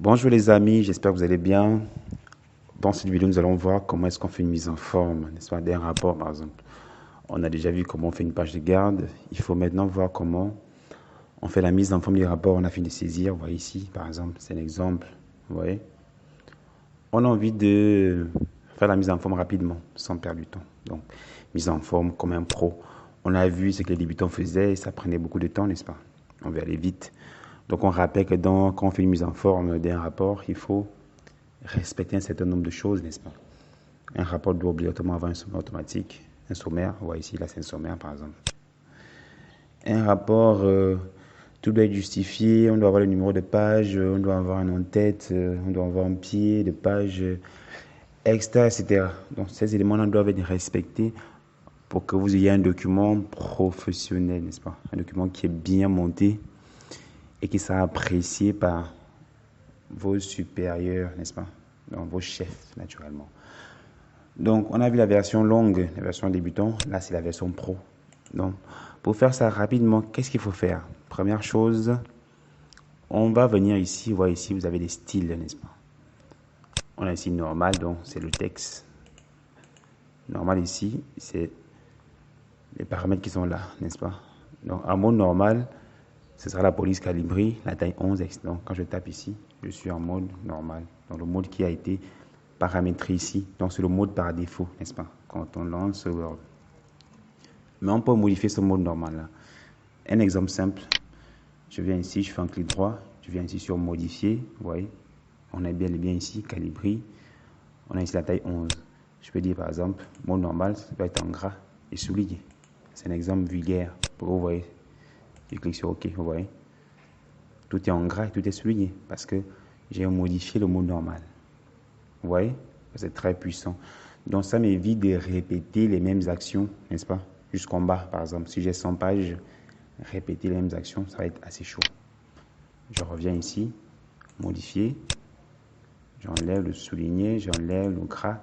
Bonjour les amis, j'espère que vous allez bien. Dans cette vidéo, nous allons voir comment est-ce qu'on fait une mise en forme, n'est-ce pas, d'un rapport par exemple. On a déjà vu comment on fait une page de garde. Il faut maintenant voir comment on fait la mise en forme du rapport. On a fini de saisir, vous voyez ici par exemple, c'est un exemple. Vous voyez. On a envie de faire la mise en forme rapidement, sans perdre du temps. Donc, mise en forme comme un pro. On a vu ce que les débutants faisaient et ça prenait beaucoup de temps, n'est-ce pas? On veut aller vite. Donc, on rappelle que quand on fait une mise en forme d'un rapport, il faut respecter un certain nombre de choses, n'est-ce pas? Un rapport doit obligatoirement avoir un sommaire automatique, un sommaire. On voit ici, là, c'est un sommaire, par exemple. Un rapport, tout doit être justifié. On doit avoir le numéro de page, on doit avoir un en-tête, on doit avoir un pied de page, etc., etc. Donc, ces éléments-là doivent être respectés pour que vous ayez un document professionnel, n'est-ce pas? Un document qui est bien monté et qui sera apprécié par vos supérieurs, n'est-ce pas? Donc, vos chefs, naturellement. Donc, on a vu la version longue, la version débutant. Là, c'est la version pro. Donc, pour faire ça rapidement, qu'est-ce qu'il faut faire? Première chose, on va venir ici. Vous voyez ici, vous avez des styles, n'est-ce pas? On a ici normal, donc c'est le texte. Normal ici, c'est les paramètres qui sont là, n'est-ce pas? Donc, en mode normal, ce sera la police calibrée, la taille 11. Donc, quand je tape ici, je suis en mode normal. Donc, le mode qui a été paramétré ici. Donc, c'est le mode par défaut, n'est-ce pas? Quand on lance Word. Mais on peut modifier ce mode normal là. Un exemple simple. Je viens ici, je fais un clic droit. Je viens ici sur modifier. Vous voyez? On est bien et bien ici, calibré. On a ici la taille 11. Je peux dire par exemple, mode normal, ça peut être en gras et souligné. C'est un exemple vulgaire. Vous voyez? Je clique sur OK, vous voyez? Tout est en gras et tout est souligné parce que j'ai modifié le mode normal. Vous voyez? C'est très puissant. Donc ça m'évite de répéter les mêmes actions, n'est-ce pas? Jusqu'en bas, par exemple. Si j'ai 100 pages, répéter les mêmes actions, ça va être assez chaud. Je reviens ici, modifier. J'enlève le souligné, j'enlève le gras.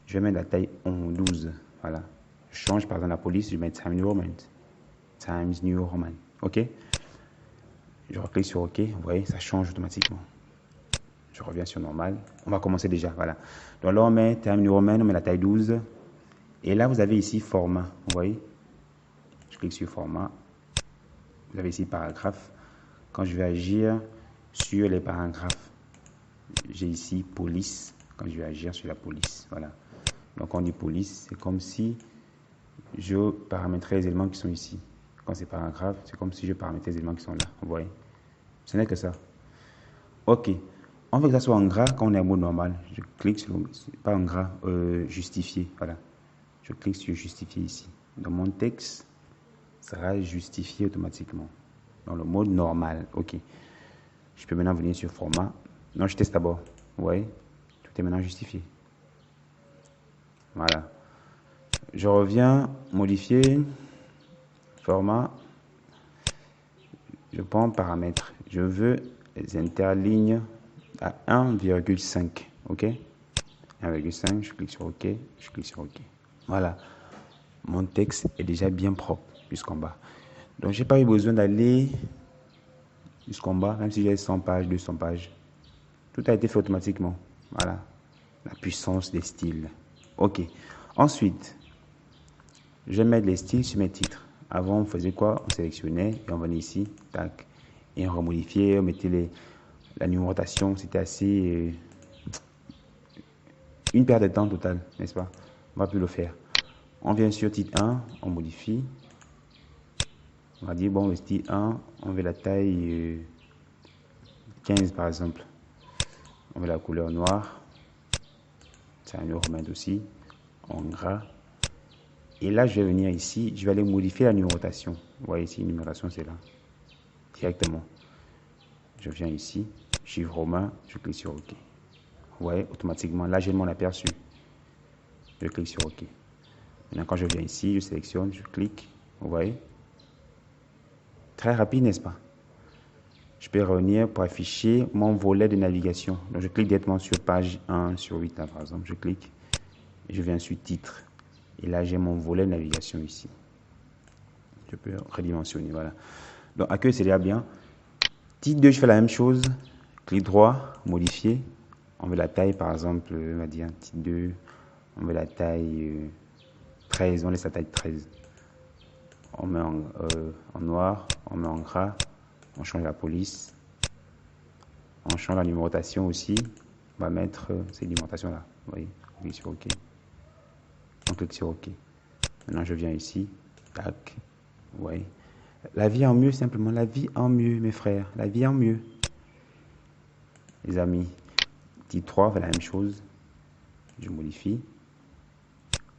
Je vais mettre la taille 12. Voilà. Je change par exemple la police, je mets Times New Roman. Times New Roman. OK? Je reclique sur OK. Vous voyez, ça change automatiquement. Je reviens sur normal. On va commencer déjà. Voilà. Donc là, on met Times New Roman, on met la taille 12. Et là, vous avez ici format. Vous voyez? Je clique sur format. Vous avez ici paragraphe. Quand je vais agir sur les paragraphes, j'ai ici police. Quand je vais agir sur la police. Voilà. Donc, on dit police. C'est comme si je paramétrais les éléments qui sont ici. Quand c'est paragraphe, c'est comme si je paramétrais les éléments qui sont là. Vous voyez? Ce n'est que ça. OK. On veut que ça soit en gras quand on est en mode normal. Je clique sur, pas en gras, justifier. Voilà. Je clique sur justifier ici. Dans mon texte, ça sera justifié automatiquement. Dans le mode normal. OK. Je peux maintenant venir sur format. Non, je teste d'abord. Vous voyez? Tout est maintenant justifié. Voilà. Je reviens, modifier, format. Je prends paramètres. Je veux les interlignes à 1,5. OK? 1,5, je clique sur OK. Je clique sur OK. Voilà. Mon texte est déjà bien propre jusqu'en bas. Donc, je n'ai pas eu besoin d'aller jusqu'en bas, même si j'ai 100 pages, 200 pages. Tout a été fait automatiquement. Voilà. La puissance des styles. OK. Ensuite, je vais mettre les styles sur mes titres. Avant, on faisait quoi? On sélectionnait et on venait ici. Tac. Et on remodifiait, on mettait la numérotation. C'était assez... une perte de temps totale, n'est-ce pas? On ne va plus le faire. On vient sur titre 1, on modifie. On va dire, bon, le style 1, on veut la taille 15 par exemple. On veut la couleur noire. Ça va nous remettre aussi en gras. Et là, je vais venir ici, je vais aller modifier la numérotation. Vous voyez ici, la numérotation, c'est là. Directement. Je viens ici, chiffre romain, je clique sur OK. Vous voyez, automatiquement, là, j'ai mon aperçu. Je clique sur OK. Maintenant, quand je viens ici, je sélectionne, je clique. Vous voyez? Très rapide, n'est-ce pas? Je peux revenir pour afficher mon volet de navigation. Donc, je clique directement sur page 1 sur 8, là, par exemple. Je clique et je viens sur titre. Et là, j'ai mon volet de navigation ici. Je peux redimensionner, voilà. Donc, accueil, c'est déjà bien. Titre 2, je fais la même chose. Clic droit, modifier. On veut la taille, par exemple, on va dire petit 2. On veut la taille 13, on laisse la taille 13. On met en noir, on met en gras, on change la police. On change la numérotation aussi. On va mettre ces numérotations-là. Vous voyez, on clique sur OK. On clique sur OK. Maintenant, je viens ici. Tac. Vous voyez. La vie en mieux, simplement. La vie en mieux, mes frères. La vie en mieux. Les amis. Type 3, fait la même chose. Je modifie.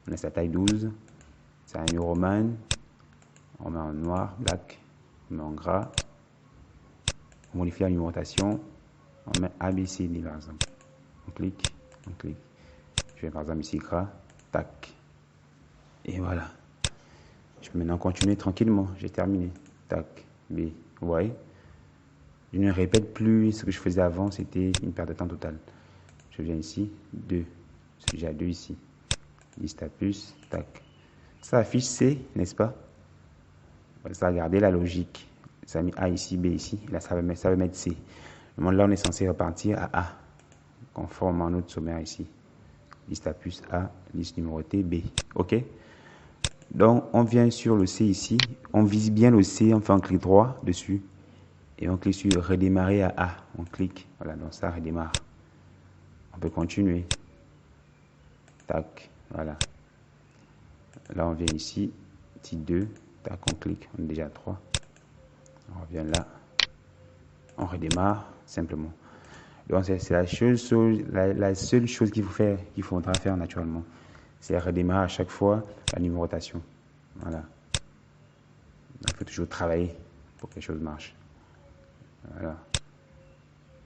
On laisse la taille 12. C'est un Euroman. On met en noir, black. On met en gras. On modifie la numérotation. On met ABCD par exemple. On clique. Je vais par exemple ici gras. Tac. Et voilà. Je peux maintenant continuer tranquillement. J'ai terminé. Tac. B. Vous voyez? Je ne répète plus ce que je faisais avant. C'était une perte de temps totale. Je viens ici. 2. J'ai 2 ici. Liste à plus. Tac. Ça affiche C, n'est-ce pas? Ça a gardé la logique. Ça a mis A ici, B ici. Là, ça va mettre C. Là, on est censé repartir à A. Conforme à notre sommaire ici. Liste à plus A, liste numérotée B. OK? Donc, on vient sur le C ici. On vise bien le C. On fait un clic droit dessus. Et on clique sur redémarrer à A. On clique. Voilà, donc ça redémarre. On peut continuer. Tac. Voilà. Là, on vient ici. Petit 2. Tac, on clique. On est déjà à 3. On revient là. On redémarre simplement. Donc, c'est la seule chose qu'il faudra faire naturellement. C'est redémarrer à chaque fois la numérotation. Voilà. Il faut toujours travailler pour que les choses marchent. Voilà.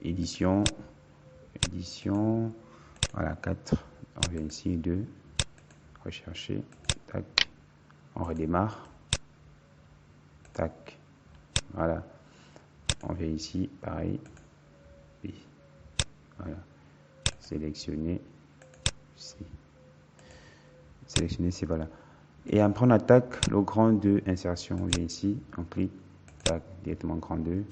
Édition. Voilà, 4. On vient ici, 2. Rechercher. Tac. On redémarre. Tac. Voilà. On vient ici, pareil. B. Voilà. Sélectionner. C. Sélectionner C, voilà. Et après, on attaque le grand 2, insertion. On vient ici, on clique. Tac, directement grand 2.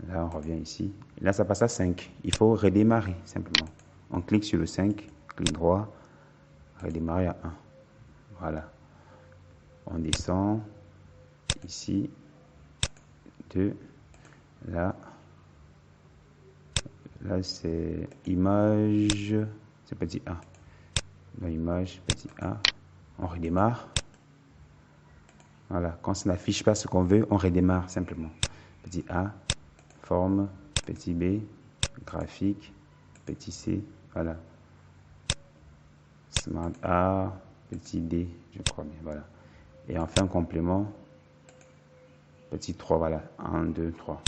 Là, on revient ici. Là, ça passe à 5. Il faut redémarrer, simplement. On clique sur le 5, clic droit, redémarrer à 1. Voilà. On descend. Ici. 2. Là, c'est image, c'est petit A. Dans image, petit A. On redémarre. Voilà. Quand ça n'affiche pas ce qu'on veut, on redémarre simplement. Petit A, forme, petit B, graphique, petit C. Voilà. Smart A, petit D, je crois bien. Voilà. Et on fait un complément. Petit 3, voilà. 1, 2, 3.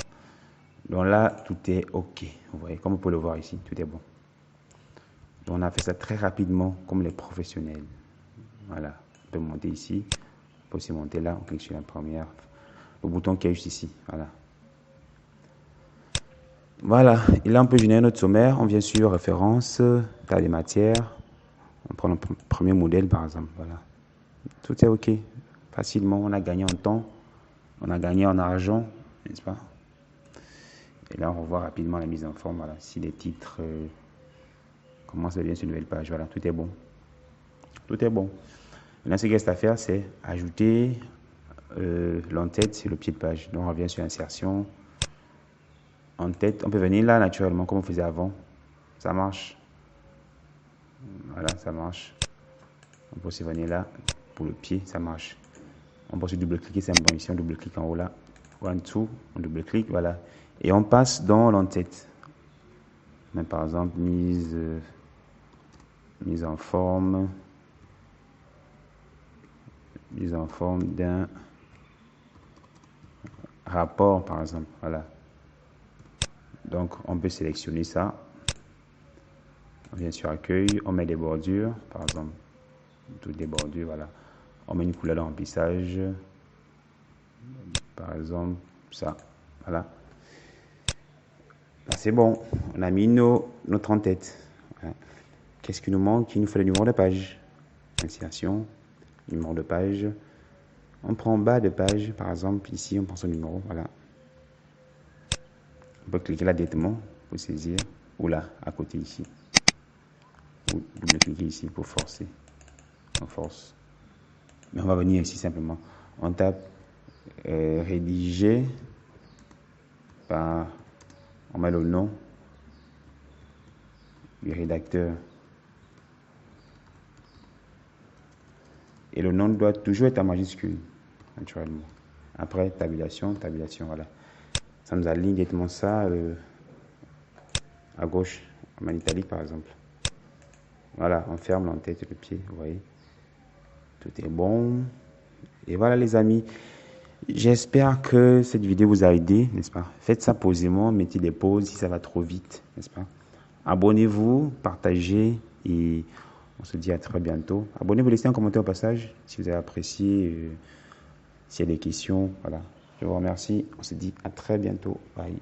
Donc là, tout est OK. Vous voyez, comme vous pouvez le voir ici, tout est bon. Donc on a fait ça très rapidement, comme les professionnels. Voilà. On peut monter ici. On peut aussi monter là. On clique sur la première. Le bouton qui est juste ici. Voilà. Voilà. Et là, on peut générer notre sommaire. On vient sur référence, tas des matières. On prend le premier modèle, par exemple. Voilà. Tout est OK. Facilement, on a gagné en temps. On a gagné en argent, n'est-ce pas? Et là, on revoit rapidement la mise en forme. Voilà. Si les titres commencent bien sur une nouvelle page, voilà, tout est bon. Tout est bon. Maintenant, ce qu'il reste à faire, c'est ajouter l'en-tête sur le pied de page. Donc, on revient sur insertion. En-tête, on peut venir là naturellement, comme on faisait avant. Ça marche. Voilà, ça marche. On peut aussi venir là pour le pied, ça marche. On peut aussi double-cliquer, c'est bon. Ici, on double-clique en haut là. One, two, on double-clique, voilà. Et on passe dans l'en-tête. Mais par exemple, mise en forme d'un rapport, par exemple. Voilà. Donc, on peut sélectionner ça. On vient sur accueil, on met des bordures, par exemple. Toutes des bordures, voilà. On met une couleur de remplissage. Par exemple, ça. Voilà. Là, c'est bon. On a mis notre en-tête. Voilà. Qu'est-ce qui nous manque? Il nous faut le numéro de page. Insertion, numéro de page. On prend bas de page, par exemple, ici, on prend son numéro, voilà. On peut cliquer là directement pour saisir, ou là, à côté ici. Ou double-cliquer ici pour forcer. On force. Mais on va venir ici simplement. On tape rédiger par, on met le nom du rédacteur. Et le nom doit toujours être en majuscule, naturellement. Après, tabulation, voilà. Ça nous aligne directement ça à gauche, en italique par exemple. Voilà, on ferme l'entête et le pied, vous voyez. Tout est bon. Et voilà les amis. J'espère que cette vidéo vous a aidé, n'est-ce pas? Faites ça posément, mettez des pauses si ça va trop vite, n'est-ce pas? Abonnez-vous, partagez et on se dit à très bientôt. Abonnez-vous, laissez un commentaire au passage si vous avez apprécié, s'il y a des questions. Voilà. Je vous remercie. On se dit à très bientôt. Bye.